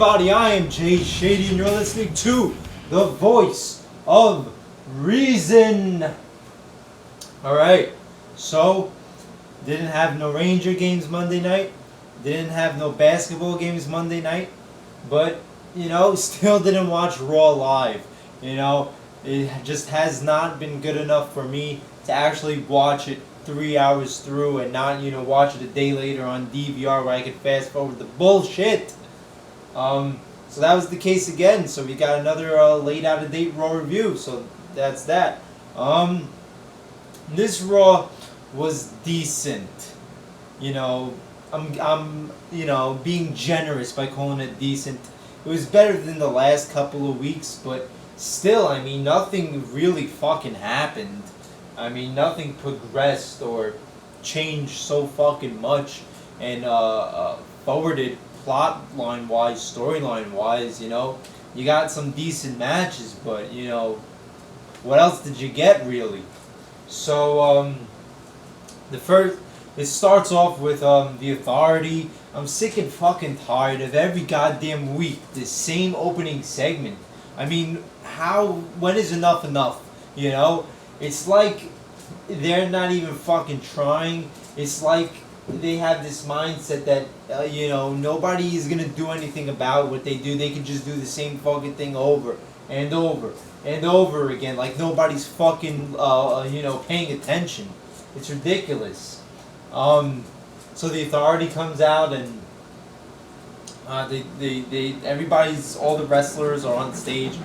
everybody? I am Jay Shady, and you're listening to the Voice of Reason. Alright, so didn't have no Ranger games Monday night, didn't have no basketball games Monday night, but, still didn't watch Raw live. It just has not been good enough for me to actually watch it 3 hours through and not, watch it a day later on DVR where I could fast forward the bullshit. So that was the case again. So we got another late out of date Raw review. So that's that. This Raw was decent. I'm being generous by calling it decent. It was better than the last couple of weeks, but still, nothing really fucking happened. Nothing progressed or changed so fucking much and forwarded plot line wise, storyline wise. You got some decent matches, but what else did you get really? So it starts off with the Authority. I'm sick and fucking tired of every goddamn week the same opening segment. When is enough enough? It's like they're not even fucking trying. It's like they have this mindset that, nobody is going to do anything about what they do. They can just do the same fucking thing over and over and over again. Like nobody's fucking, paying attention. It's ridiculous. So the Authority comes out and all the wrestlers are on stage,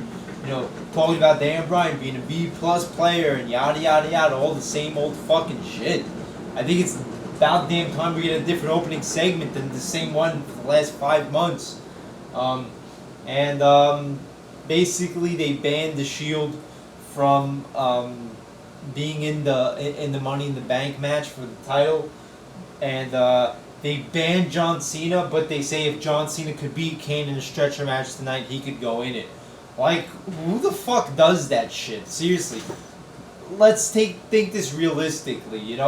talking about Dan Bryan being a B+ player and yada yada yada, all the same old fucking shit. I think it's about damn time we get a different opening segment than the same one for the last 5 months. Basically they banned the Shield from being in the Money in the Bank match for the title, and they banned John Cena, but they say if John Cena could beat Kane in a stretcher match tonight, he could go in it. Like, who the fuck does that shit? Seriously. Let's think this realistically,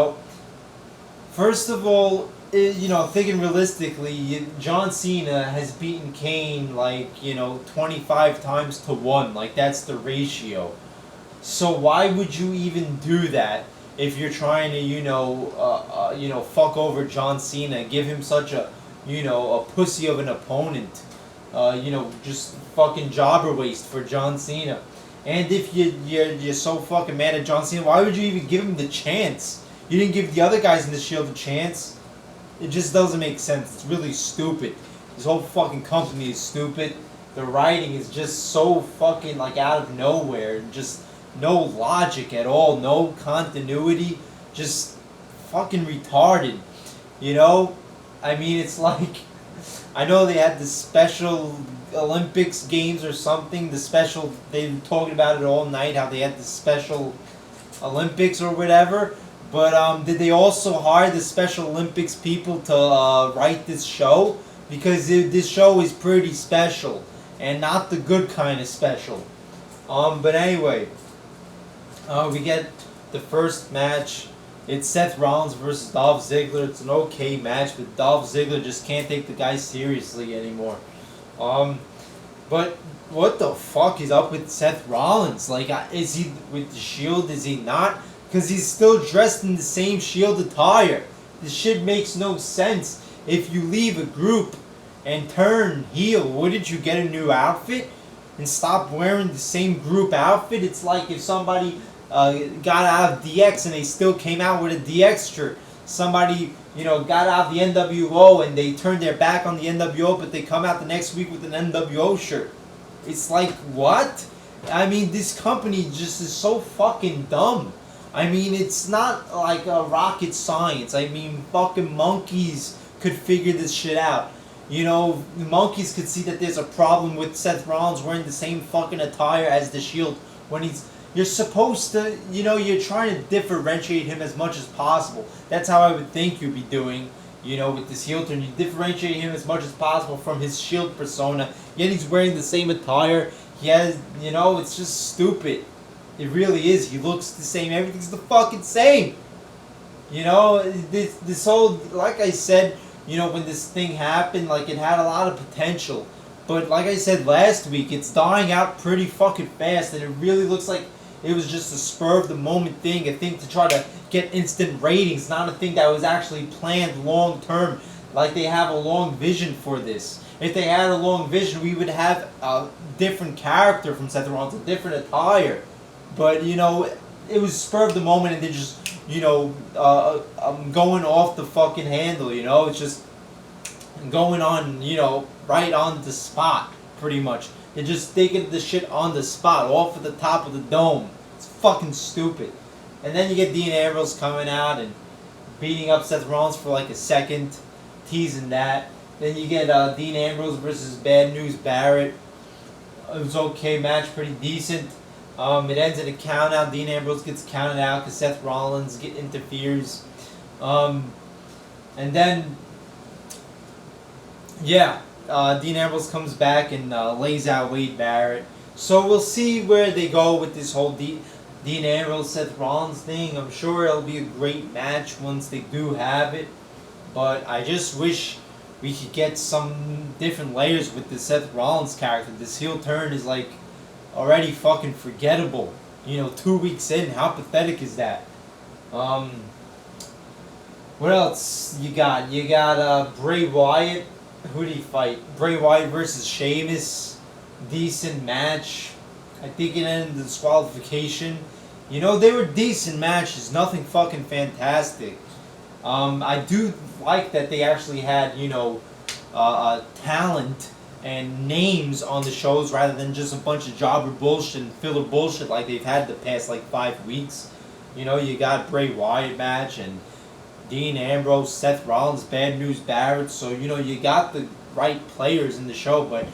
First of all, thinking realistically, John Cena has beaten Kane 25 times to 1. Like, that's the ratio. So why would you even do that if you're trying to, fuck over John Cena, give him such a pussy of an opponent? Just fucking jobber waste for John Cena. And if you're so fucking mad at John Cena, why would you even give him the chance? You didn't give the other guys in the Shield a chance. It just doesn't make sense. It's really stupid. This whole fucking company is stupid. The writing is just so fucking out of nowhere. Just no logic at all. No continuity. Just fucking retarded. It's like, I know they had the Special Olympics games or something. They've been talking about it all night, how they had the Special Olympics or whatever. But did they also hire the Special Olympics people to write this show? Because this show is pretty special, and not the good kind of special. But anyway, we get the first match. It's Seth Rollins versus Dolph Ziggler. It's an okay match, but Dolph Ziggler just can't take the guy seriously anymore. But what the fuck is up with Seth Rollins? Is he with the Shield? Is he not? Because he's still dressed in the same Shield attire. This shit makes no sense. If you leave a group and turn heel, wouldn't you get a new outfit and stop wearing the same group outfit? It's like if somebody got out of DX and they still came out with a DX shirt. Somebody, got out of the NWO and they turned their back on the NWO, but they come out the next week with an NWO shirt. It's like, what? This company just is so fucking dumb. It's not like a rocket science. Fucking monkeys could figure this shit out. Monkeys could see that there's a problem with Seth Rollins wearing the same fucking attire as the Shield when you're supposed to, you're trying to differentiate him as much as possible. That's how I would think you'd be doing, with this heel turn. You differentiate him as much as possible from his Shield persona, yet he's wearing the same attire. He has, it's just stupid. It really is. He looks the same. Everything's the fucking same. This whole, like I said, when this thing happened, it had a lot of potential. But like I said last week, it's dying out pretty fucking fast, and it really looks like it was just a spur of the moment thing, a thing to try to get instant ratings, not a thing that was actually planned long term, like they have a long vision for this. If they had a long vision, we would have a different character from Seth Rollins, a different attire. But, you know, it was spur of the moment, and they're just, you know, going off the fucking handle, you know? It's just going on, you know, right on the spot, pretty much. They're just taking the shit on the spot, off of the top of the dome. It's fucking stupid. And then you get Dean Ambrose coming out and beating up Seth Rollins for like a second, teasing that. Then you get Dean Ambrose versus Bad News Barrett. It was okay match, pretty decent. It ends in a count out. Dean Ambrose gets counted out because Seth Rollins interferes. And then, yeah, Dean Ambrose comes back and lays out Wade Barrett. So we'll see where they go with this whole Dean Ambrose, Seth Rollins thing. I'm sure it'll be a great match once they do have it. But I just wish we could get some different layers with the Seth Rollins character. This heel turn is like already fucking forgettable. You know, 2 weeks in, how pathetic is that? What else you got? You got Bray Wyatt. Who did he fight? Bray Wyatt versus Sheamus. Decent match. I think it ended in disqualification. You know, they were decent matches. Nothing fucking fantastic. I do like that they actually had, you know, talent and names on the shows rather than just a bunch of jobber bullshit and filler bullshit like they've had the past like 5 weeks. You know, you got Bray Wyatt match and Dean Ambrose, Seth Rollins, Bad News Barrett. So, you know, you got the right players in the show, but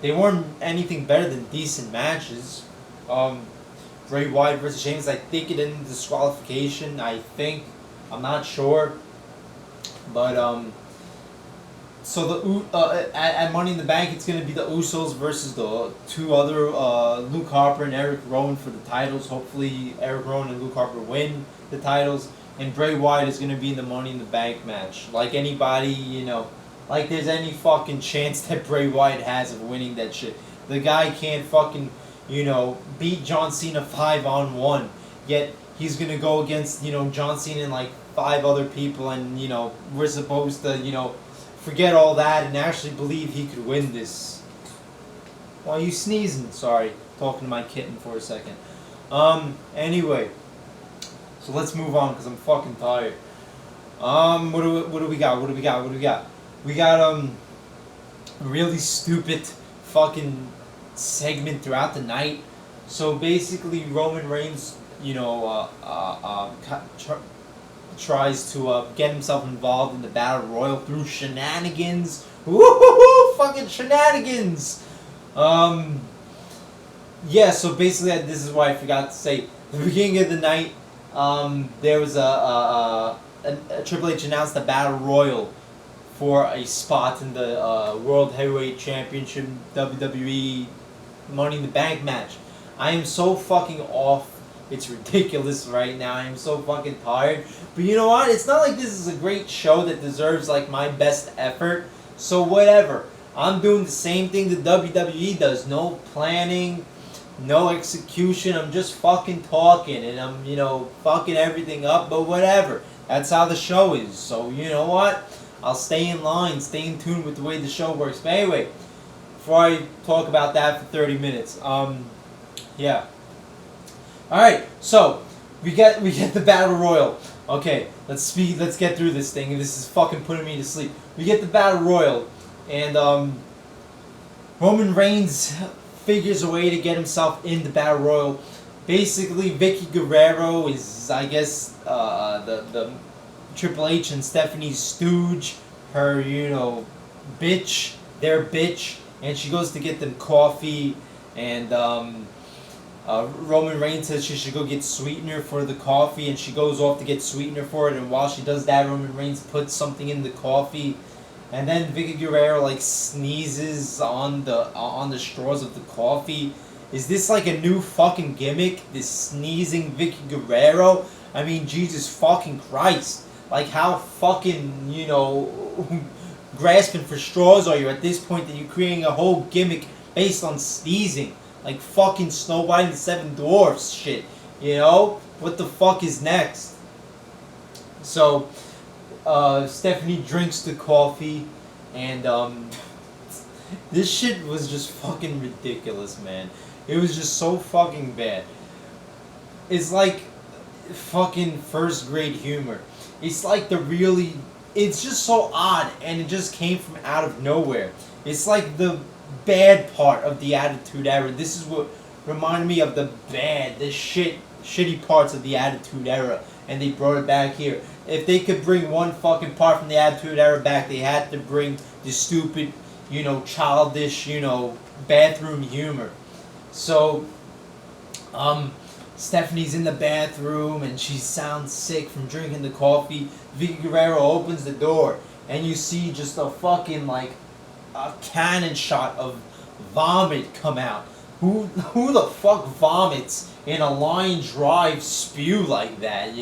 they weren't anything better than decent matches. Bray Wyatt versus Sheamus, I think it ended in disqualification. I think. I'm not sure. But, so at Money in the Bank, it's going to be the Usos versus the two other, Luke Harper and Eric Rowan for the titles. Hopefully, Eric Rowan and Luke Harper win the titles. And Bray Wyatt is going to be in the Money in the Bank match. Like anybody, you know, like there's any fucking chance that Bray Wyatt has of winning that shit. The guy can't fucking, you know, beat John Cena 5-on-1. Yet he's going to go against, you know, John Cena and like 5 other people. And, you know, we're supposed to, you know, forget all that and actually believe he could win this. Why are you sneezing? Sorry, talking to my kitten for a second. Anyway, so let's move on because I'm fucking tired. What do we got? We got a really stupid fucking segment throughout the night. So basically, Roman Reigns, you know, tries to get himself involved in the Battle Royal through shenanigans. Woohoo! Fucking shenanigans! Yeah, so basically, this is what I forgot to say. At the beginning of the night, there was a Triple H announced the Battle Royal for a spot in the World Heavyweight Championship WWE Money in the Bank match. I am so fucking off. It's ridiculous right now. I am so fucking tired. But you know what? It's not like this is a great show that deserves like my best effort. So whatever. I'm doing the same thing the WWE does. No planning, no execution. I'm just fucking talking and I'm, you know, fucking everything up. But whatever. That's how the show is. So you know what? I'll stay in line, stay in tune with the way the show works. But anyway, before I talk about that for 30 minutes, yeah. Alright, so we get the Battle Royal. Okay, let's get through this thing. This is fucking putting me to sleep. We get the Battle Royal, and Roman Reigns figures a way to get himself in the Battle Royal. Basically, Vicky Guerrero is, I guess, the Triple H and Stephanie's stooge, her, you know, bitch, their bitch, and she goes to get them coffee, and Roman Reigns says she should go get sweetener for the coffee, and she goes off to get sweetener for it, and while she does that, Roman Reigns puts something in the coffee, and then Vicky Guerrero like sneezes on the straws of the coffee. Is this like a new fucking gimmick? This sneezing Vicky Guerrero? I mean, Jesus fucking Christ. Like how fucking, you know, grasping for straws are you at this point that you're creating a whole gimmick based on sneezing? Like fucking Snow White and the Seven Dwarfs shit. You know? What the fuck is next? So, Stephanie drinks the coffee, and this shit was just fucking ridiculous, man. It was just so fucking bad. It's like fucking first grade humor. It's like it's just so odd, and it just came from out of nowhere. It's like the bad part of the Attitude Era. This is what reminded me of the shitty parts of the Attitude Era, and they brought it back here. If they could bring one fucking part from the Attitude Era back, they had to bring the stupid, childish, bathroom humor. So, Stephanie's in the bathroom and she sounds sick from drinking the coffee. Vicky Guerrero opens the door and you see just a fucking a cannon shot of vomit come out. Who the fuck vomits in a line drive spew like that?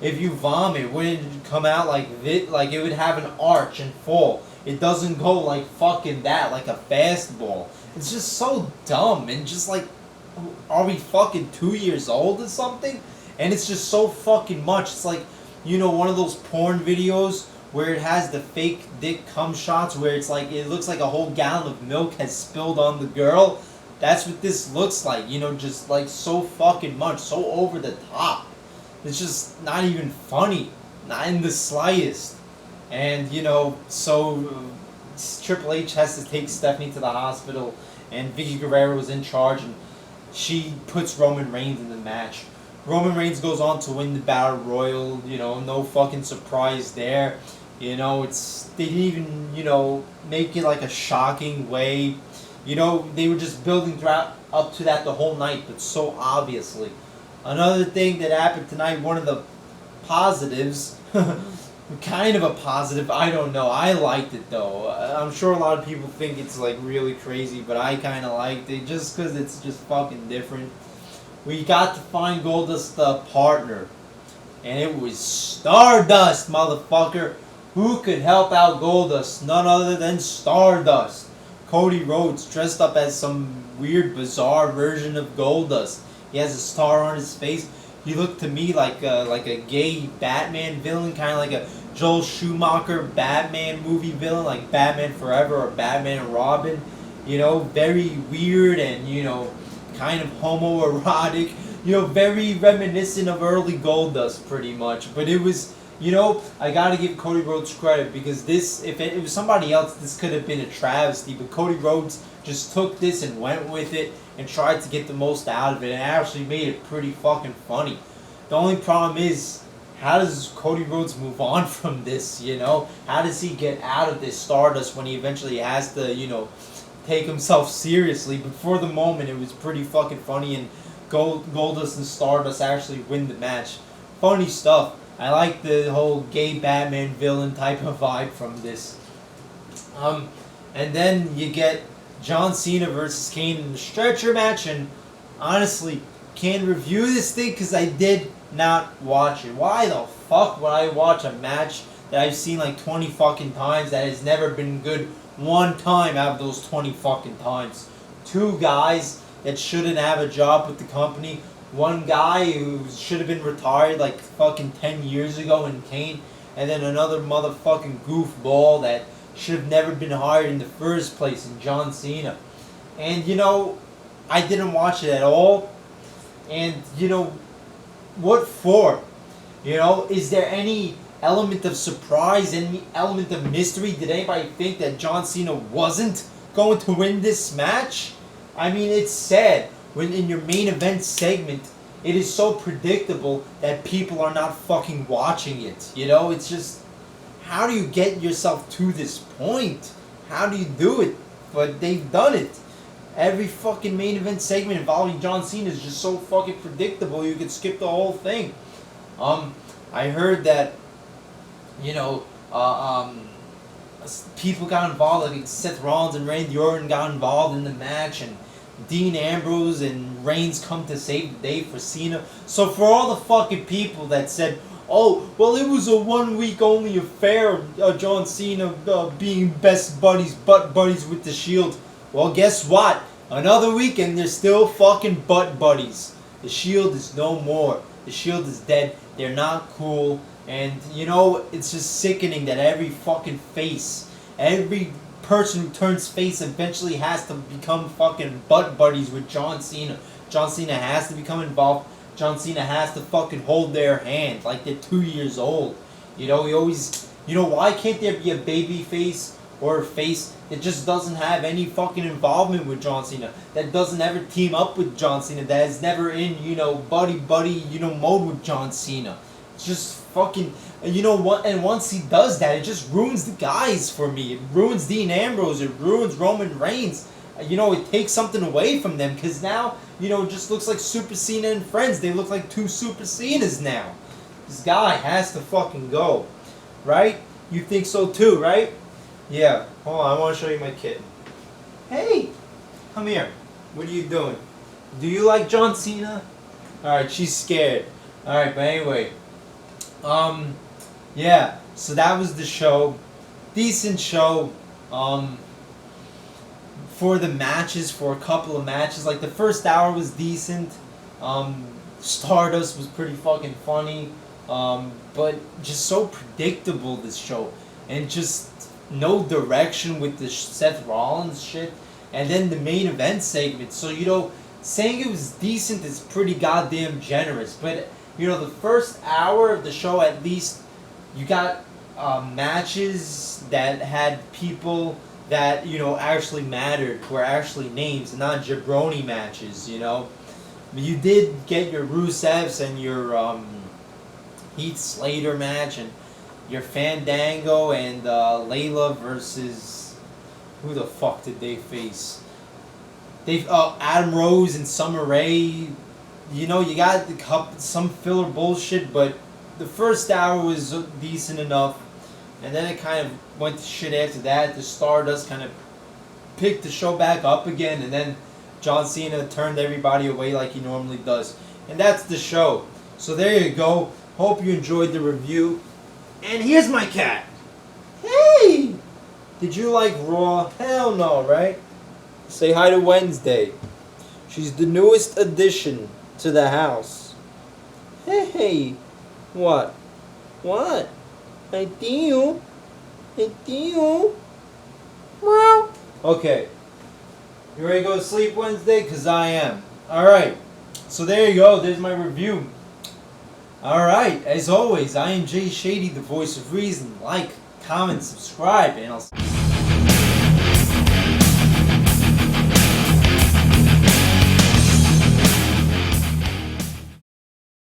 If you vomit, wouldn't it come out like this? Like it would have an arch and fall. It doesn't go like fucking that, like a fastball. It's just so dumb and just like, are we fucking 2 years old or something? And it's just so fucking much. It's like, one of those porn videos where it has the fake dick cum shots where it's like, it looks like a whole gallon of milk has spilled on the girl. That's what this looks like, just like so fucking much, so over the top. It's just not even funny, not in the slightest. And, so Triple H has to take Stephanie to the hospital, and Vicky Guerrero is in charge, and she puts Roman Reigns in the match. Roman Reigns goes on to win the Battle Royal, no fucking surprise there. They didn't even, make it like a shocking way. They were just building up to that the whole night, but so obviously. Another thing that happened tonight, one of the positives, kind of a positive, I don't know. I liked it though. I'm sure a lot of people think it's like really crazy, but I kind of liked it just because it's just fucking different. We got to find Goldust a partner, and it was Stardust, motherfucker. Who could help out Goldust? None other than Stardust. Cody Rhodes dressed up as some weird, bizarre version of Goldust. He has a star on his face. He looked to me like a gay Batman villain, kind of like a Joel Schumacher Batman movie villain, like Batman Forever or Batman and Robin. Very weird and, kind of homoerotic. Very reminiscent of early Goldust, pretty much. But it was, I gotta give Cody Rhodes credit because this, if it was somebody else, this could have been a travesty. But Cody Rhodes just took this and went with it and tried to get the most out of it and actually made it pretty fucking funny. The only problem is, how does Cody Rhodes move on from this, How does he get out of this Stardust when he eventually has to, take himself seriously? But for the moment, it was pretty fucking funny, and Goldust and Stardust actually win the match. Funny stuff. I like the whole gay Batman villain type of vibe from this. And then you get John Cena versus Kane in the stretcher match, and honestly, can't review this thing because I did not watch it. Why the fuck would I watch a match that I've seen like 20 fucking times that has never been good one time out of those 20 fucking times? Two guys that shouldn't have a job with the company. One guy who should have been retired like fucking 10 years ago in Kane, and then another motherfucking goofball that should have never been hired in the first place in John Cena. And I didn't watch it at all. And what for? Is there any element of surprise, any element of mystery? Did anybody think that John Cena wasn't going to win this match? I mean, it's sad when in your main event segment, it is so predictable that people are not fucking watching it. It's just, how do you get yourself to this point? How do you do it? But they've done it. Every fucking main event segment involving John Cena is just so fucking predictable you could skip the whole thing. I heard that, people got involved, like Seth Rollins and Randy Orton got involved in the match, and Dean Ambrose and Reigns come to save the day for Cena. So for all the fucking people that said, oh, well, it was a 1 week only affair, John Cena being best buddies, butt buddies with the Shield. Well, guess what? Another week and they're still fucking butt buddies. The Shield is no more. The Shield is dead. They're not cool. And, you know, it's just sickening that every fucking face, every person who turns face eventually has to become fucking butt buddies with John Cena. John Cena has to become involved. John Cena has to fucking hold their hand like they're 2 years old. You know, he always... You know, why can't there be a baby face or a face that just doesn't have any fucking involvement with John Cena? That doesn't ever team up with John Cena? That is never in, you know, buddy, you know, mode with John Cena? It's just fucking... You know what? And once he does that, it just ruins the guys for me. It ruins Dean Ambrose. It ruins Roman Reigns. You know, it takes something away from them because now, you know, it just looks like Super Cena and friends. They look like two Super Cenas now. This guy has to fucking go. Right? You think so too, right? Yeah. Hold on, I want to show you my kitten. Hey! Come here. What are you doing? Do you like John Cena? Alright, she's scared. Alright, but anyway. Yeah. So that was the show. Decent show. For the matches, for a couple of matches. Like, the first hour was decent. Stardust was pretty fucking funny. But just so predictable, this show. And just no direction with the Seth Rollins shit. And then the main event segment. So, you know, saying it was decent is pretty goddamn generous. But, you know, the first hour of the show, at least, you got matches that had people that, you know, actually mattered, were actually names, not jabroni matches, you know. You did get your Rusevs and your Heath Slater match, and your Fandango and Layla versus... Who the fuck did they face? Adam Rose and Summer Rae. You know, you got some filler bullshit, but the first hour was decent enough. And then it kind of went to shit after that. The Stardust kind of picked the show back up again. And then John Cena turned everybody away like he normally does. And that's the show. So there you go. Hope you enjoyed the review. And here's my cat. Hey! Did you like Raw? Hell no, right? Say hi to Wednesday. She's the newest addition to the house. Hey! What? What? I do. Well. Okay. You ready to go to sleep Wednesday? Because I am. Alright. So there you go. There's my review. Alright. As always, I am Jay Shady, the voice of reason. Like, comment, subscribe, and I'll...